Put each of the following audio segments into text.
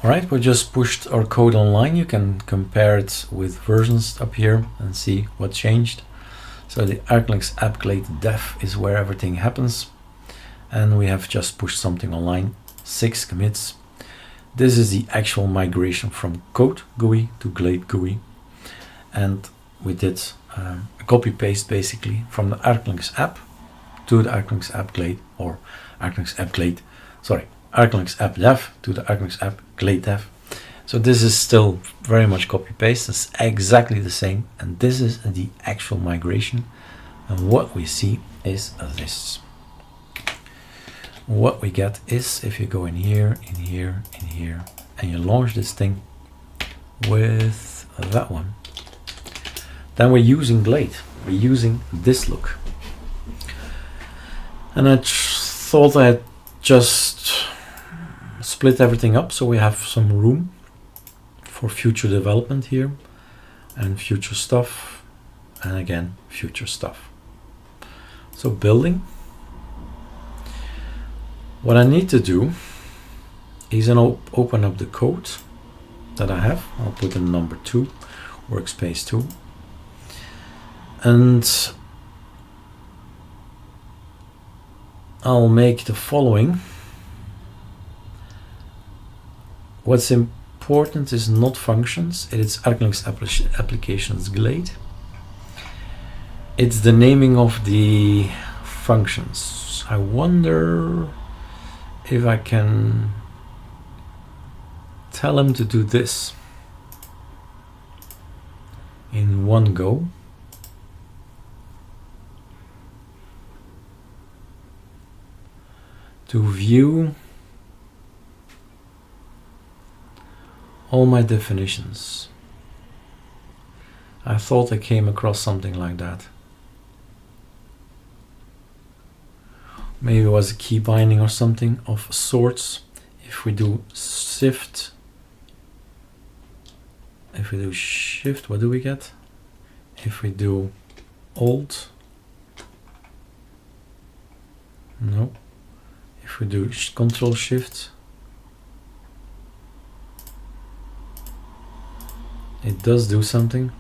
Alright, we just pushed our code online. You can compare it with versions up here and see what changed. So the ArcoLinux App Glade dev is where everything happens. And we have just pushed something online, 6 commits. This is the actual migration from code GUI to Glade GUI. And we did a copy paste basically from the ArcoLinux app to the ArcoLinux App Glade, or ArcoLinux App Glade, sorry, ArcoLinux App Dev to the ArcoLinux App Glade Dev. So this is still very much copy paste. It's exactly the same, and this is the actual migration. And what we see is this. What we get is, if you go in here, in here, in here, and you launch this thing with that one, then we're using Glade. We're using this look. And I thought I'd just split everything up so we have some room for future development here, and future stuff, and again future stuff. So building, what I need to do is open up the code that I have. I'll put in number 2, workspace 2, and I'll make the following. What's important is not functions, it's ArcoLinux applications Glade. It's the naming of the functions. I wonder if I can tell him to do this in one go. To view all my definitions. I thought I came across something like that. Maybe it was a key binding or something of sorts. If we do shift, what do we get? If we do alt, no. If we do control shift, it does do something.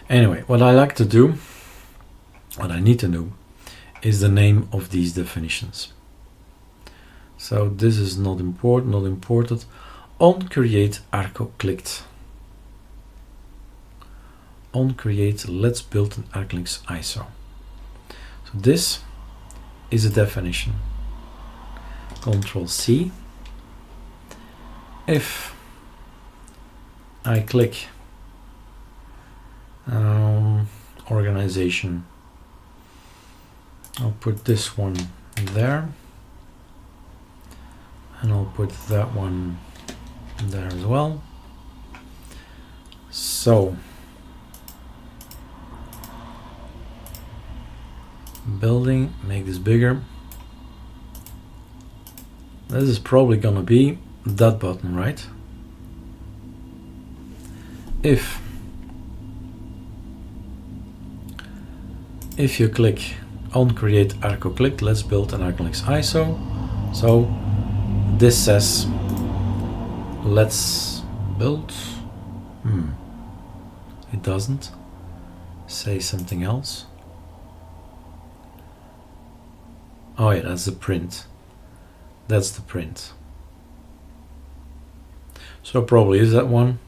Anyway, what I like to do, what I need to know, is the name of these definitions. So this is not imported. On create Arco clicked. On create, let's build an ArcoLinux ISO. So this is a definition. Control C. If I click organization, I'll put this one there, and I'll put that one there as well. So building, make this bigger. This is probably gonna be that button, right? If you click on create Arco clicked, let's build an ArcoLinux ISO. So this says let's build. It doesn't say something else. Oh yeah, that's the print. That's the print. So probably is that one?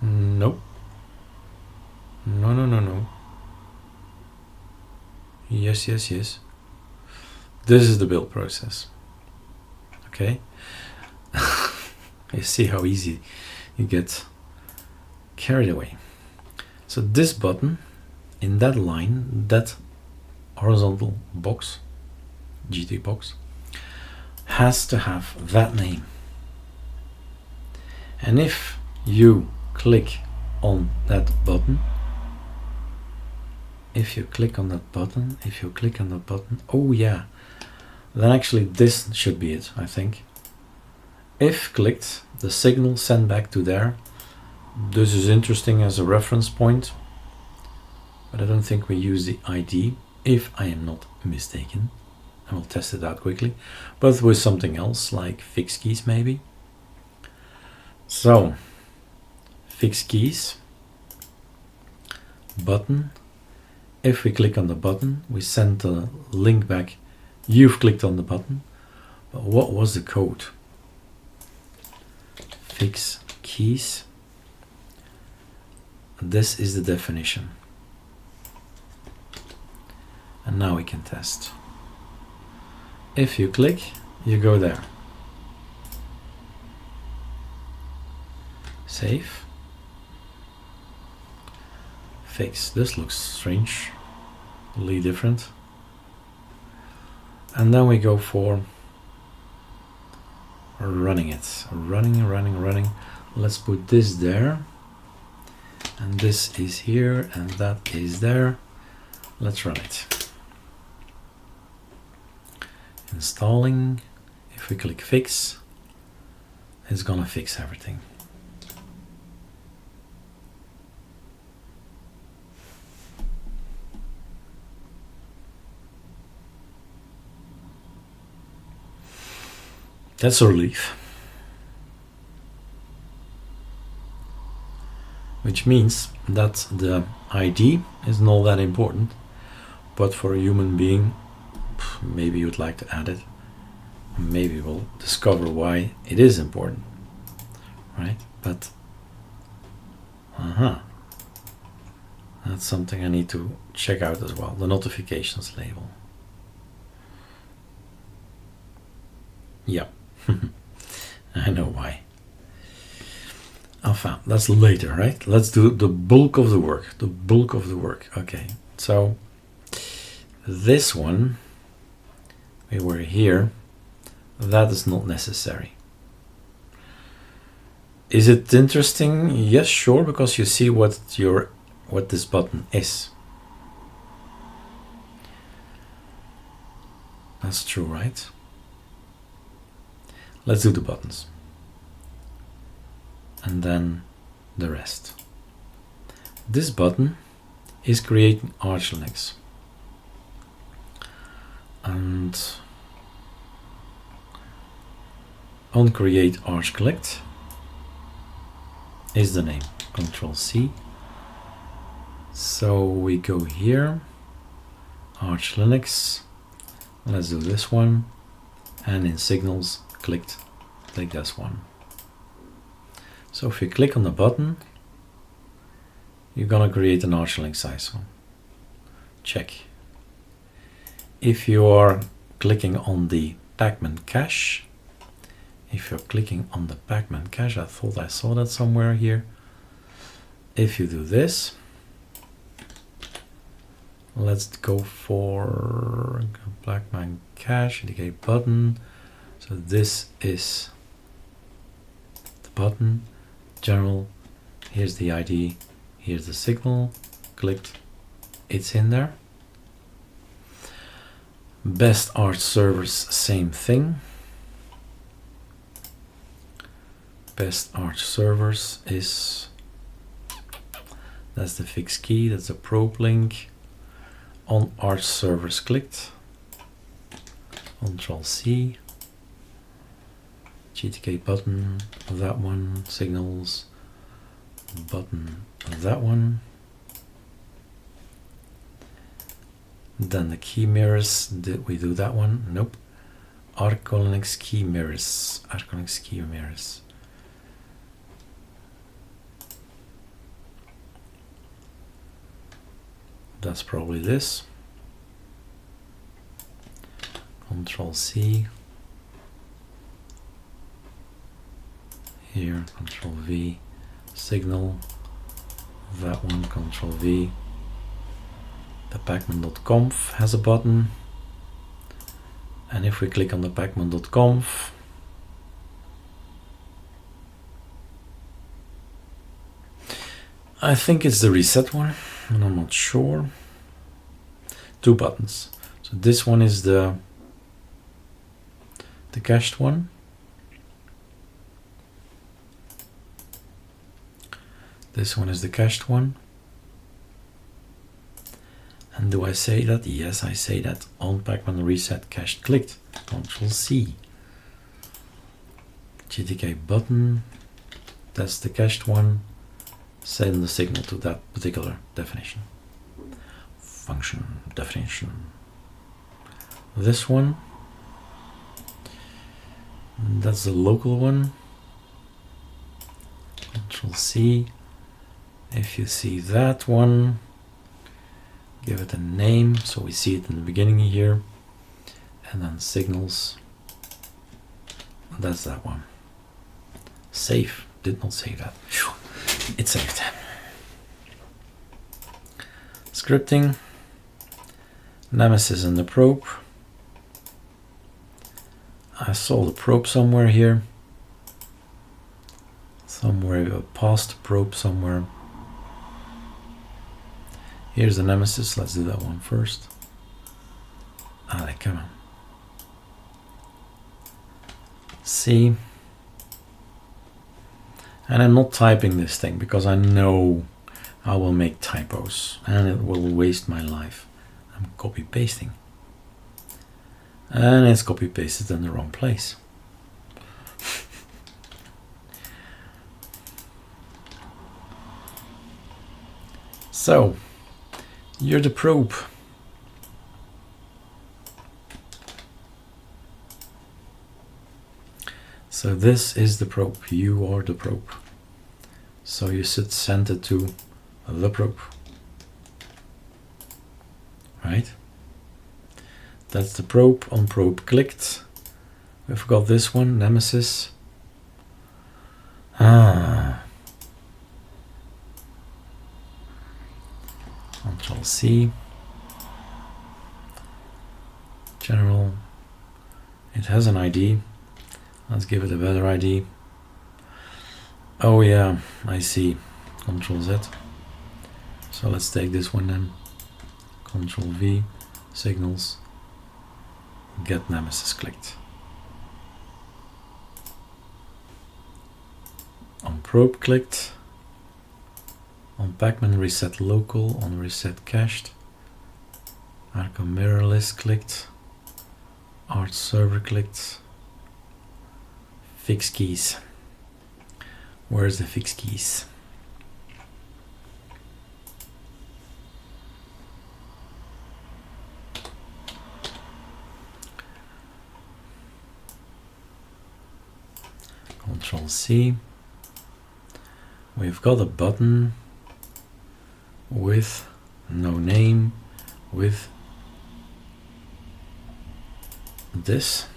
Nope. No. Yes. This is the build process. Okay. You see how easy you get carried away. So this button in that line, that horizontal box, GT box, has to have that name. And if you click on that button, oh yeah, then actually this should be it, I think. If clicked, the signal sent back to there. This is interesting as a reference point, but I don't think we use the ID, if I am not mistaken. and we'll test it out quickly, but with something else like fixed keys maybe. So fixed keys, button. If we click on the button, we send the link back. You've clicked on the button, but what was the code? Fix keys. This is the definition. And now we can test. If you click, you go there. Save. Fix. This looks strange, really different. And then we go for running it. Running. Let's put this there. And this is here, and that is there. Let's run it. Installing. If we click fix, it's gonna fix everything. That's a relief. Which means that the ID isn't all that important, but for a human being, maybe you'd like to add it. Maybe we'll discover why it is important, right? But that's something I need to check out as well. The notifications label. Yeah, I know why. Enfin, that's later, right? Let's do the bulk of the work. The bulk of the work. Okay, so this one, we were here. That is not necessary. Is it interesting? Yes, sure, because you see what this button is. That's true, right? Let's do the buttons. And then the rest. This button is creating ArcoLinux. And on create arch collect is the name. Control C. So we go here, ArcoLinux. Let's do this one, and in signals click this one. So if you click on the button, you're gonna create an ArcoLinux ISO. Check. If you are clicking on the Pacman cache, I thought I saw that somewhere here. If you do this, let's go for Pacman cache, indicate button. So this is the button, general, here's the ID, here's the signal, clicked, it's in there. Best art servers, same thing. Best arch servers is, that's the fixed key, that's the probe link. On arch servers clicked, Control C, GTK button, that one, signals, button, that one. Then the key mirrors, did we do that one? Nope. ArcoLinux key mirrors, ArcoLinux key mirrors. That's probably this. Control C. Here, Control V. Signal. That one, Control V. The pacman.conf has a button. And if we click on the pacman.conf, I think it's the reset one, and I'm not sure. Two buttons. So this one is the cached one. This one is the cached one. And do I say that? Yes, I say that. On Pacman reset cached clicked. Control C. GTK button. That's the cached one. Send the signal to that particular definition. Function definition. This one. That's the local one. Control C. If you see that one, give it a name so we see it in the beginning here. And then signals. That's that one. Save. Did not save that. Whew. It saved. Scripting. Nemesis and the probe. I saw the probe somewhere here. Somewhere, past probe somewhere. Here's the Nemesis. Let's do that one first. Allez, come on. C. And I'm not typing this thing because I know I will make typos and it will waste my life. I'm copy pasting. And it's copy pasted in the wrong place. So, you're the probe. So this is the probe. You are the probe. So you should send it to the probe. Right? That's the probe. On probe clicked. We've got this one, Nemesis. Control C. General. It has an ID. Let's give it a better ID. Oh yeah, I see. Control Z. So let's take this one then. Control V. Signals. Get Nemesis clicked. On probe clicked. On Pacman reset local. On reset cached. Arco mirror list clicked. Art server clicked. Fix keys. Where's the fix keys? Control C. We've got a button with no name, with this.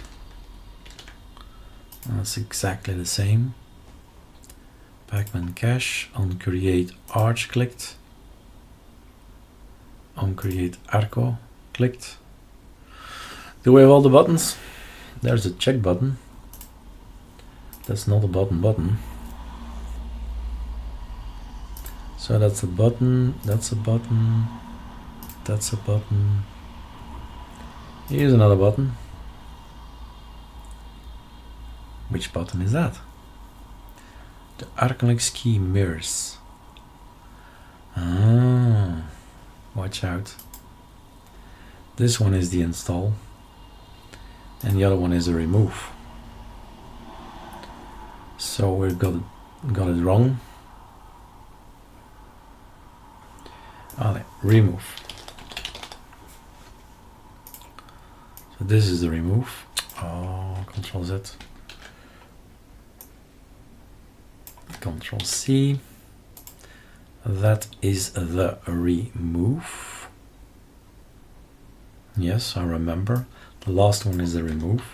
That's exactly the same. Pacman cache. On create arch clicked. On create Arco clicked. Do we have all the buttons? There's a check button. That's not a button. So that's a button, that's a button, that's a button. Here's another button. Which button is that? The ArcoLinux key mirrors. Ah, watch out. This one is the install, and the other one is the remove. So we've got it wrong. Allez, remove. So this is the remove. Oh, Control Z. Control C. That is the remove. Yes, I remember. The last one is the remove.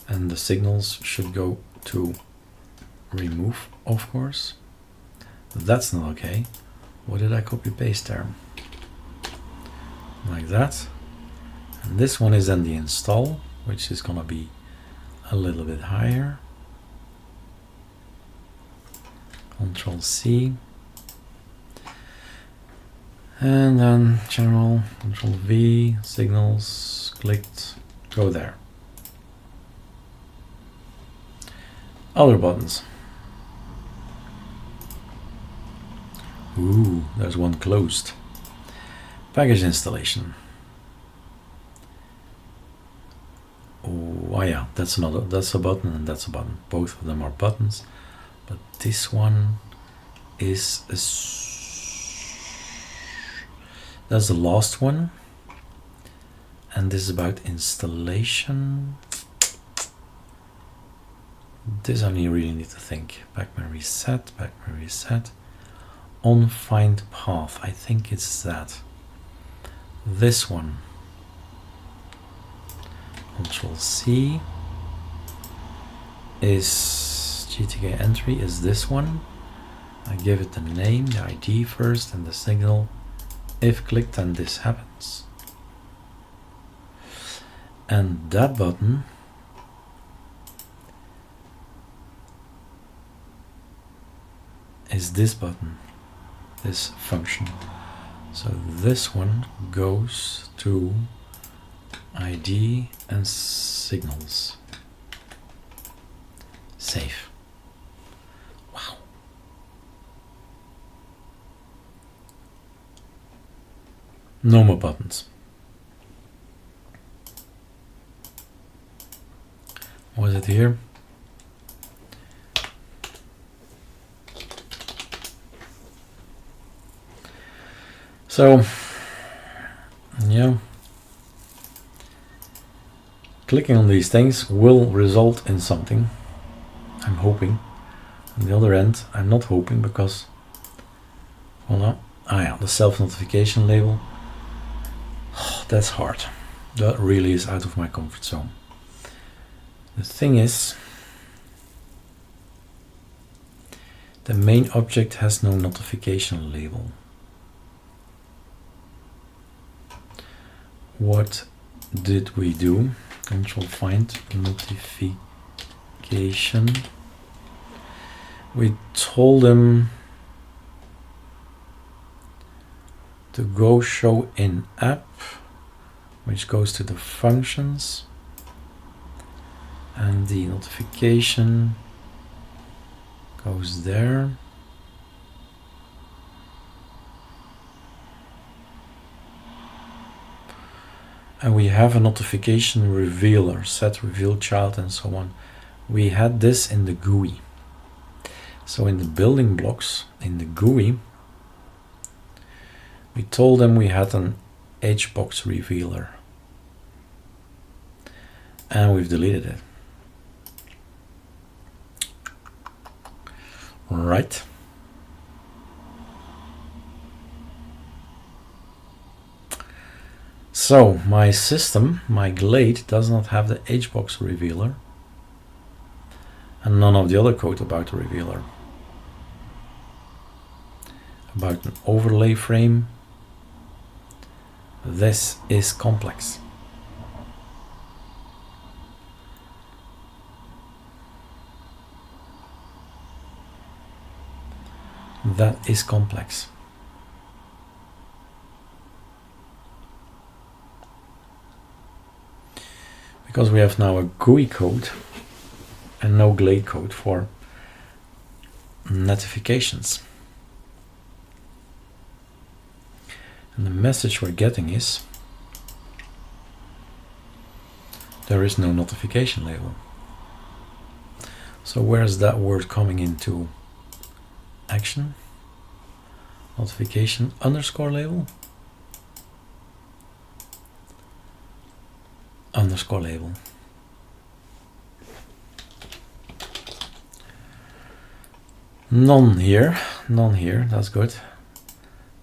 And the signals should go to remove, of course. That's not okay. What did I copy paste there? Like that. And this one is then the install, which is gonna be a little bit higher. Control C. And then general, Control V, signals, clicked, go there. Other buttons. Ooh, there's one closed. Package installation. Oh yeah, that's a button and that's a button. Both of them are buttons, but this one is that's the last one, and this is about installation. This I really need to think. Backman reset, on find path. I think it's that. This one. Control C is GTK entry is this one. I give it the name, the ID first, and the signal. If clicked, then this happens. And that button is this button, this function. So this one goes to ID and signals. Save. Wow. No more buttons. Was it here? So, yeah, clicking on these things will result in something. I'm hoping. On the other end, I'm not hoping because, well, no. Ah, yeah, the self-notification label. Oh, that's hard. That really is out of my comfort zone. The thing is, the main object has no notification label. What did we do? Control find notification. We told them to go show in app, which goes to the functions, and the notification goes there. And we have a notification revealer, set reveal child and so on. We had this in the GUI. So in the building blocks, in the GUI, we told them we had an HBox revealer. And we've deleted it. Right. So my system, my Glade, does not have the HBox revealer and none of the other code about the revealer. About an overlay frame. This is complex. That is complex. Because we have now a GUI code and no Glade code for notifications. And the message we're getting is there is no notification label. So where is that word coming into action? Notification underscore label? Underscore label. None here, that's good.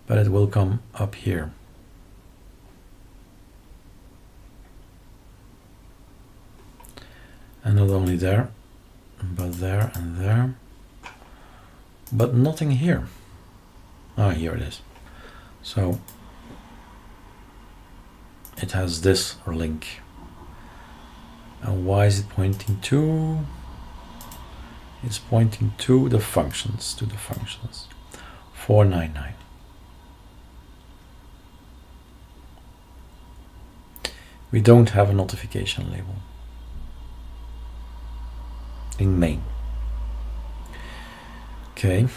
But it will come up here. And not only there, but there and there. But nothing here. Ah, here it is. So it has this link. And why is it pointing to? It's pointing to the functions, 499. We don't have a notification label in main. Okay.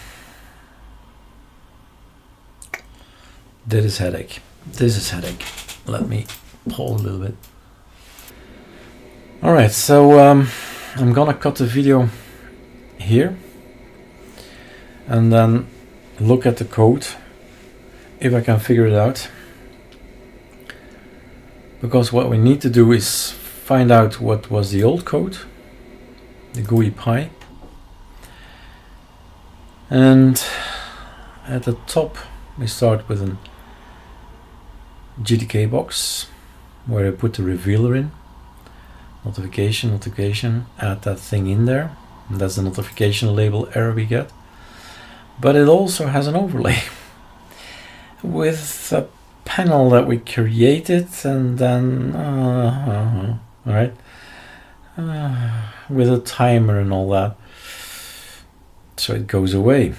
That is headache. This is headache. Let me pull a little bit. All right, so I'm gonna cut the video here and then look at the code if I can figure it out, because what we need to do is find out what was the old code, the GUI Pi, and at the top we start with an GTK box where I put the revealer in, notification, add that thing in there, and that's the notification label error we get. But it also has an overlay with a panel that we created, and then all right, with a timer and all that, so it goes away.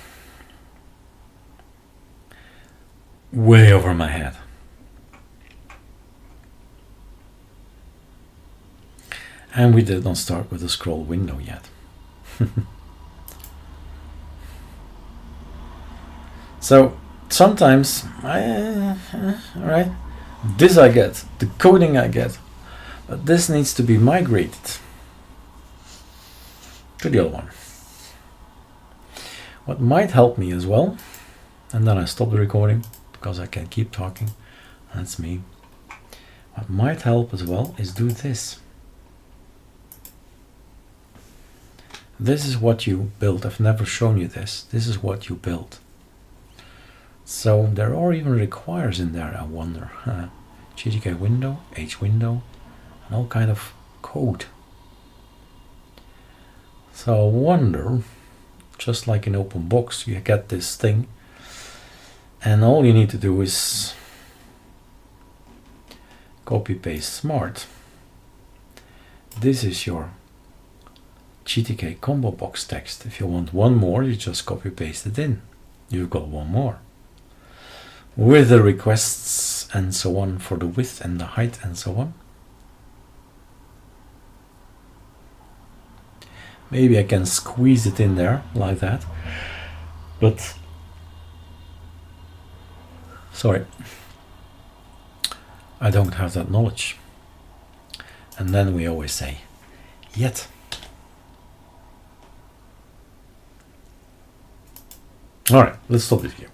Way over my head. And we did not start with a scroll window yet. So sometimes, right, this I get, the coding I get, but this needs to be migrated to the other one. What might help me as well, and then I stop the recording because I can keep talking, that's me. What might help as well is do this. This is what you built. I've never shown you this. This is what you built. So there are even requires in there, I wonder. GTK window, H window, and all kind of code. So I wonder, just like in OpenBox, you get this thing, and all you need to do is copy paste smart. This is your GTK combo box text. If you want one more, you just copy paste it in. You've got one more. With the requests and so on for the width and the height and so on. Maybe I can squeeze it in there like that. But sorry, I don't have that knowledge. And then we always say, yet. All right, let's stop it here.